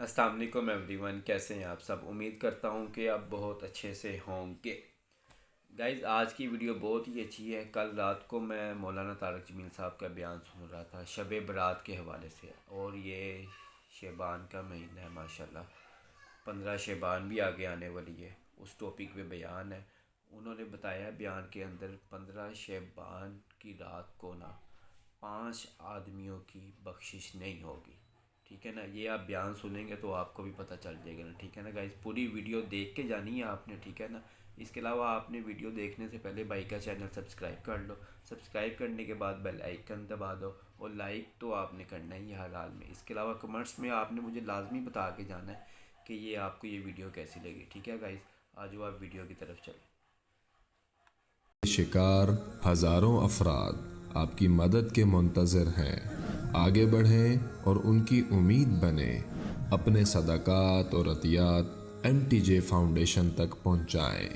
السلام علیکم every one, کیسے ہیں آپ سب؟ امید کرتا ہوں کہ آپ بہت اچھے سے ہوں گے۔ گائز، آج کی ویڈیو بہت ہی اچھی ہے۔ کل رات کو میں مولانا طارق جمیل صاحب کا بیان سن رہا تھا شب برات کے حوالے سے، اور یہ شعبان کا مہینہ ہے ماشاءاللہ، 15 شعبان بھی آگے آنے والی ہے، اس ٹاپک پہ بیان ہے۔ انہوں نے بتایا بیان کے اندر 15 شعبان کی رات کو 5 آدمیوں کی بخشش نہیں ہوگی، ٹھیک ہے نا؟ یہ آپ بیان سنیں گے تو آپ کو بھی پتہ چل جائے گا نا، ٹھیک ہے نا گائز؟ پوری ویڈیو دیکھ کے جانی ہے آپ نے، ٹھیک ہے نا؟ اس کے علاوہ آپ نے ویڈیو دیکھنے سے پہلے بھائی کا چینل سبسکرائب کر لو، سبسکرائب کرنے کے بعد بیل آئیکن دبا دو، اور لائک تو آپ نے کرنا ہی ہے ہر حال میں۔ اس کے علاوہ کمنٹس میں آپ نے مجھے لازمی بتا کے جانا ہے کہ یہ آپ کو یہ ویڈیو کیسی لگی، ٹھیک ہے گائز؟ آج وہ آپ ویڈیو کی طرف چلیں۔ شکار ہزاروں افراد آپ کی مدد کے منتظر ہیں۔ آگے بڑھیں اور ان کی امید بنیں۔ اپنے صدقات اور عطیات MTJ فاؤنڈیشن تک پہنچائیں۔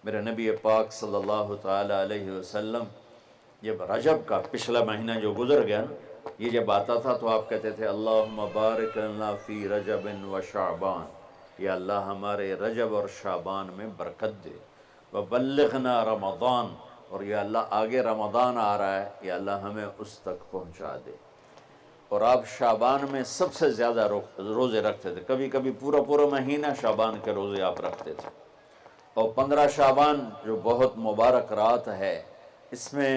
میرے نبی پاک صلی اللہ تعالیٰ علیہ وسلم جب رجب کا پچھلا مہینہ جو گزر گیا نا، یہ جب آتا تھا تو آپ کہتے تھے اللہم بارک لنا فی رجب و شعبان، یا اللہ ہمارے رجب اور شعبان میں برکت دے، وبلغنا رمضان، اور یا اللہ آگے رمضان آ رہا ہے، یا اللہ ہمیں اس تک پہنچا دے۔ اور آپ شعبان میں سب سے زیادہ روزے رکھتے تھے، کبھی کبھی پورا پورا مہینہ شعبان کے روزے آپ رکھتے تھے۔ اور 15 شعبان جو بہت مبارک رات ہے، اس میں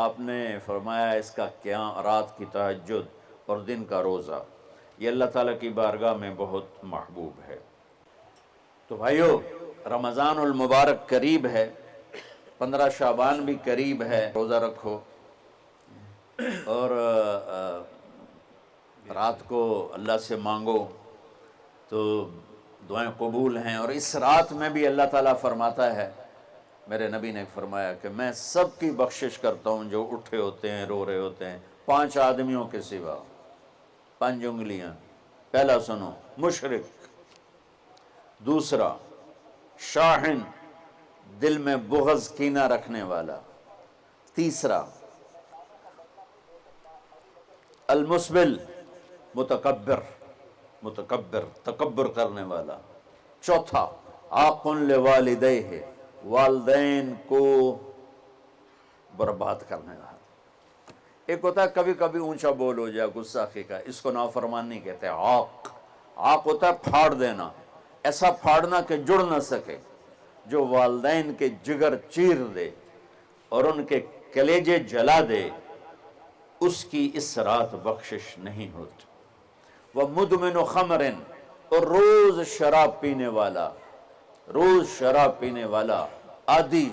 آپ نے فرمایا اس کا قیام، رات کی تہجد اور دن کا روزہ، یہ اللہ تعالیٰ کی بارگاہ میں بہت محبوب ہے۔ تو بھائیو، رمضان المبارک قریب ہے، 15 شعبان بھی قریب ہے، روزہ رکھو اور رات کو اللہ سے مانگو تو دعائیں قبول ہیں۔ اور اس رات میں بھی اللہ تعالیٰ فرماتا ہے، میرے نبی نے فرمایا کہ میں سب کی بخشش کرتا ہوں جو اٹھے ہوتے ہیں، رو رہے ہوتے ہیں، 5 آدمیوں کے سوا، 5 انگلیاں۔ پہلا سنو، مشرک، دوسرا شاحن، دل میں بغض کینہ رکھنے والا، تیسرا المسبل، متکبر، تکبر کرنے والا، چوتھا عاق لوالدیہ، والدین کو برباد کرنے والا۔ ایک ہوتا ہے کبھی کبھی اونچا بول ہو جائے، گستاخی کا، اس کو نافرمانی کہتے ہیں۔ عاق ہوتا ہے پھاڑ دینا، ایسا پھاڑنا کہ جڑ نہ سکے، جو والدین کے جگر چیر دے اور ان کے کلیجے جلا دے، اس کی اس رات بخشش نہیں ہوتی۔ وہ مدمن خمر، اور روز شراب پینے والا، روز شراب پینے والا، عادی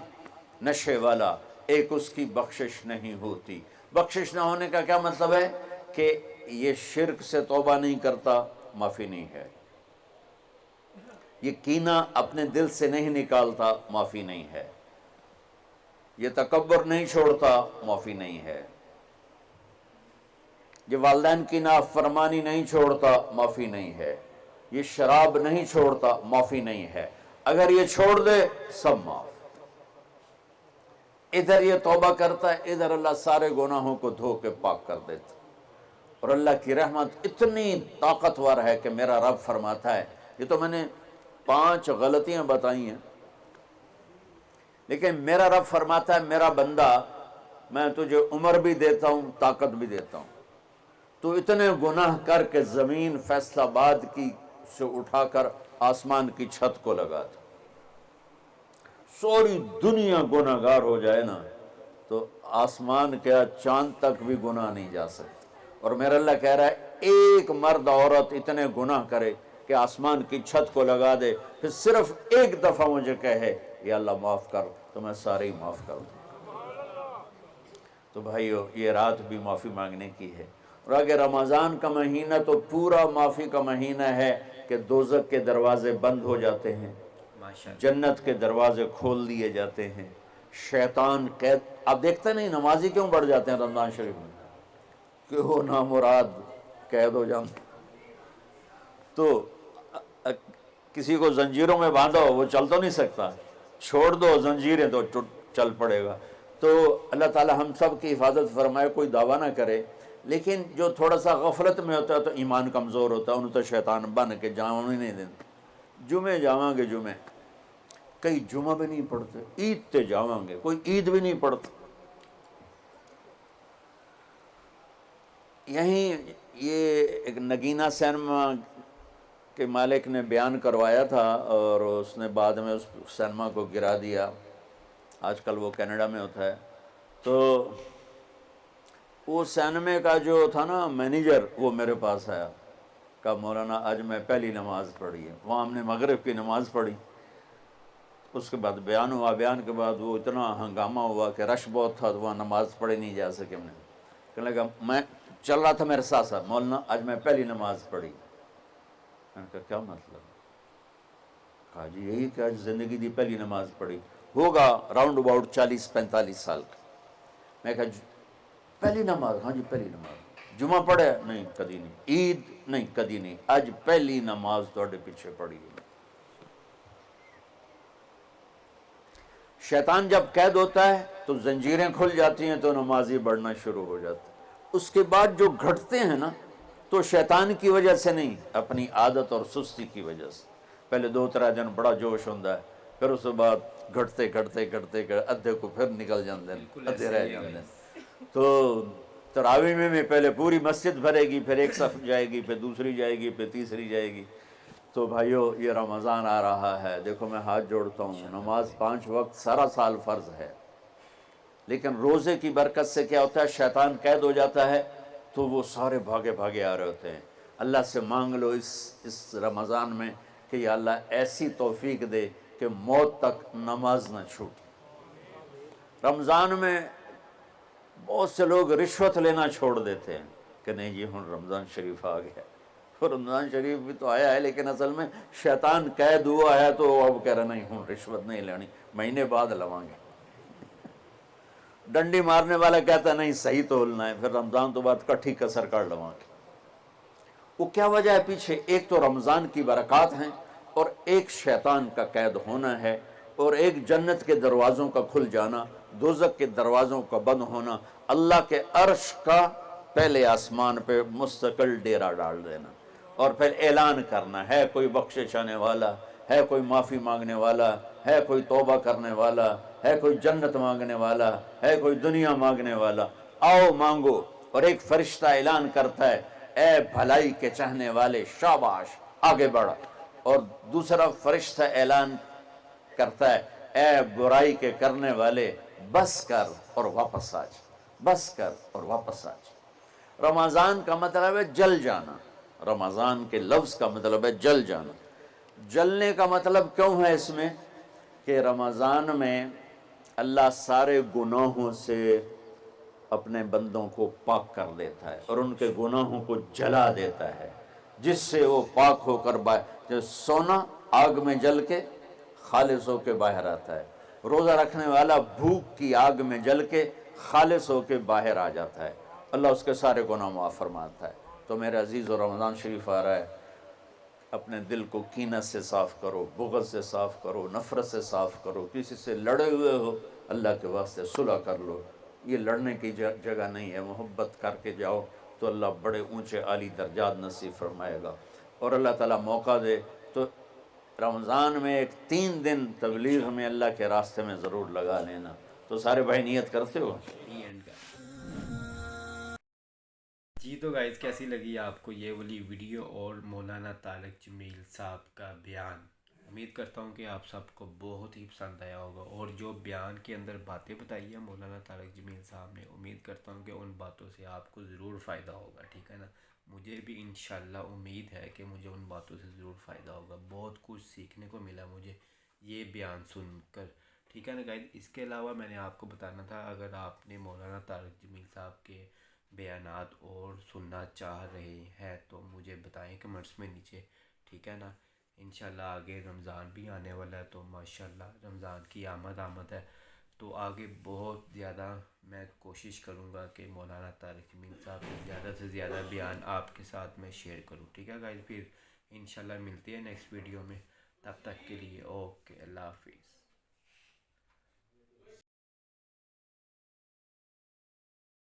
نشے والا، ایک اس کی بخشش نہیں ہوتی۔ بخشش نہ ہونے کا کیا مطلب ہے؟ کہ یہ شرک سے توبہ نہیں کرتا، معافی نہیں ہے، یہ کینہ اپنے دل سے نہیں نکالتا، معافی نہیں ہے، یہ تکبر نہیں چھوڑتا، معافی نہیں ہے، یہ والدین کی نافرمانی نہیں چھوڑتا، معافی نہیں ہے، یہ شراب نہیں چھوڑتا، معافی نہیں ہے۔ اگر یہ چھوڑ دے، سب معاف۔ ادھر یہ توبہ کرتا ہے، ادھر اللہ سارے گناہوں کو دھو کے پاک کر دیتا۔ اور اللہ کی رحمت اتنی طاقتور ہے کہ میرا رب فرماتا ہے، یہ تو میں نے 5 غلطیاں بتائی ہیں، لیکن میرا رب فرماتا ہے میرا بندہ، میں تجھے عمر بھی دیتا ہوں، طاقت بھی دیتا ہوں، تو اتنے گناہ کر کے زمین فیصل آباد کی سے اٹھا کر آسمان کی چھت کو لگا دے، سوری دنیا گناہ گار ہو جائے نا تو آسمان کیا چاند تک بھی گناہ نہیں جا سکتے۔ اور میرا اللہ کہہ رہا ہے ایک مرد عورت اتنے گناہ کرے کہ آسمان کی چھت کو لگا دے، پھر صرف ایک دفعہ مجھے کہے یا اللہ معاف کر، تو میں سارے ہی معاف کر دوں۔ تو بھائیو، یہ رات بھی معافی مانگنے کی ہے۔ اور اگر رمضان کا مہینہ تو پورا معافی کا مہینہ ہے کہ دوزخ کے دروازے بند ہو جاتے ہیں، ماشاءاللہ۔ جنت کے دروازے کھول دیے جاتے ہیں، شیطان قید، آپ دیکھتے نہیں نمازی کیوں بڑھ جاتے ہیں رمضان شریف میں؟ کہ وہ نامراد قید ہو جاتے، تو کسی کو زنجیروں میں باندھو وہ چل تو نہیں سکتا، چھوڑ دو زنجیریں تو چل پڑے گا۔ تو اللہ تعالی ہم سب کی حفاظت فرمائے، کوئی دعویٰ نہ کرے، لیکن جو تھوڑا سا غفلت میں ہوتا ہے تو ایمان کمزور ہوتا ہے، انہوں تو شیطان بن کے جاؤں ہی نہیں دیتے. جمعے جاواں گے جمعے، کئی جمعہ بھی نہیں پڑھتے. عید تے جاواں گے، کوئی عید بھی نہیں پڑھتا. یہیں یہ ایک نگینہ سینما کے مالک نے بیان کروایا تھا اور اس نے بعد میں اس سینما کو گرا دیا. آج کل وہ کینیڈا میں ہوتا ہے. تو وہ سینمے کا جو تھا نا مینیجر، وہ میرے پاس آیا، کہا مولانا آج میں پہلی نماز پڑھی ہے. وہاں ہم نے مغرب کی نماز پڑھی. اس کے بعد بیان ہوا. بیان کے بعد وہ اتنا ہنگامہ ہوا کہ رش بہت تھا تو وہاں نماز پڑھی نہیں جا سکے. ہم نے کہنے لگا، میں چل رہا تھا میرے ساتھ ساتھ، مولانا آج میں پہلی نماز پڑھی. میں نے کہا کیا مطلب؟ کہا جی یہی کہ آج زندگی دی پہلی نماز پڑھی. ہوگا راؤنڈ اباؤٹ 40-45 سال کا. میں کہا پہلی نماز؟ ہاں جی پہلی نماز. جمعہ پڑھے؟ نہیں کدی نہیں. عید؟ نہیں کدی نہیں. آج پہلی نماز توڑے پیچھے پڑھی ہے. شیطان جب قید ہوتا ہے تو زنجیریں کھل جاتی ہیں تو نمازی بڑھنا شروع ہو جاتا ہے. اس کے بعد جو گھٹتے ہیں نا تو شیطان کی وجہ سے نہیں، اپنی عادت اور سستی کی وجہ سے. پہلے 2-3 دن بڑا جوش ہوتا ہے، پھر اس کے بعد گھٹتے ادھے کو پھر نکل جاتے ہیں، بالکل ادھے ایسے رہ ہی ہے جاتے ہیں. guys. تو تراویح میں پہلے پوری مسجد بھرے گی، پھر ایک صف جائے گی، پھر دوسری جائے گی، پھر تیسری جائے گی. تو بھائیو یہ رمضان آ رہا ہے، دیکھو میں ہاتھ جوڑتا ہوں، نماز 5 وقت سارا سال فرض ہے، لیکن روزے کی برکت سے کیا ہوتا ہے، شیطان قید ہو جاتا ہے تو وہ سارے بھاگے بھاگے آ رہے ہوتے ہیں. اللہ سے مانگ لو اس رمضان میں کہ یا اللہ ایسی توفیق دے کہ موت تک نماز نہ چھوٹے. رمضان میں بہت سے لوگ رشوت لینا چھوڑ دیتے ہیں کہ نہیں جی ہن رمضان شریف آ گیا. رمضان شریف بھی تو آیا ہے لیکن اصل میں شیطان قید ہوا ہے تو اب کہہ رہا نہیں ہوں رشوت نہیں لینی، مہینے بعد لواں گے. ڈنڈی مارنے والا کہتا ہے نہیں صحیح تولنا ہے، پھر رمضان تو بعد کٹھی کسر کر لواں گے. وہ کیا وجہ ہے پیچھے؟ ایک تو رمضان کی برکات ہیں، اور ایک شیطان کا قید ہونا ہے، اور ایک جنت کے دروازوں کا کھل جانا، دوزخ کے دروازوں کا بند ہونا، اللہ کے عرش کا پہلے آسمان پہ مستقل ڈیرا ڈال دینا، اور پھر اعلان کرنا ہے کوئی بخشش آنے والا ہے، کوئی معافی مانگنے والا ہے، کوئی توبہ کرنے والا ہے، کوئی جنت مانگنے والا ہے، کوئی دنیا مانگنے والا، آؤ مانگو. اور ایک فرشتہ اعلان کرتا ہے اے بھلائی کے چاہنے والے شاباش آگے بڑھ. اور دوسرا فرشتہ اعلان کرتا ہے اے برائی کے کرنے والے بس کر اور واپس آ جا، بس کر اور واپس آ جا. رمضان کا مطلب ہے جل جانا. رمضان کے لفظ کا مطلب ہے جل جانا. جلنے کا مطلب کیوں ہے اس میں کہ رمضان میں اللہ سارے گناہوں سے اپنے بندوں کو پاک کر دیتا ہے اور ان کے گناہوں کو جلا دیتا ہے، جس سے وہ پاک ہو کر جیسے سونا آگ میں جل کے خالص ہو کے باہر آتا ہے، روزہ رکھنے والا بھوک کی آگ میں جل کے خالص ہو کے باہر آ جاتا ہے، اللہ اس کے سارے گناہ معاف فرماتا ہے. تو میرے عزیز و رمضان شریف آ رہا ہے، اپنے دل کو کینہ سے صاف کرو، بغض سے صاف کرو، نفرت سے صاف کرو. کسی سے لڑے ہوئے ہو اللہ کے واسطے صلح کر لو. یہ لڑنے کی جگہ نہیں ہے، محبت کر کے جاؤ تو اللہ بڑے اونچے عالی درجات نصیب فرمائے گا. اور اللہ تعالیٰ موقع دے تو رمضان میں ایک 3 دن تبلیغ میں اللہ کے راستے میں ضرور لگا لینا. تو سارے بھائی نیت کرتے ہو؟ اینڈ کا جی. تو گائز کیسی لگی آپ کو یہ والی ویڈیو اور مولانا طارق جمیل صاحب کا بیان؟ امید کرتا ہوں کہ آپ سب کو بہت ہی پسند آیا ہوگا، اور جو بیان کے اندر باتیں بتائی ہیں مولانا طارق جمیل صاحب نے، امید کرتا ہوں کہ ان باتوں سے آپ کو ضرور فائدہ ہوگا. ٹھیک ہے نا؟ مجھے بھی انشاءاللہ امید ہے کہ مجھے ان باتوں سے ضرور فائدہ ہوگا. بہت کچھ سیکھنے کو ملا مجھے یہ بیان سن کر. ٹھیک ہے نا گائز؟ اس کے علاوہ میں نے آپ کو بتانا تھا، اگر آپ نے مولانا طارق جمیل صاحب کے بیانات اور سننا چاہ رہے ہیں تو مجھے بتائیں کمنٹس میں نیچے. ٹھیک ہے نا؟ انشاءاللہ آگے رمضان بھی آنے والا ہے، تو ماشاءاللہ رمضان کی آمد ہے، تو آگے بہت زیادہ میں کوشش کروں گا کہ مولانا طارق جمیل صاحب کے زیادہ سے زیادہ بیان آپ کے ساتھ میں شیئر کروں. ٹھیک ہے گائز؟ پھر انشاءاللہ ملتے ہیں نیکسٹ ویڈیو میں. تب تک کے لیے اوکے، اللہ حافظ.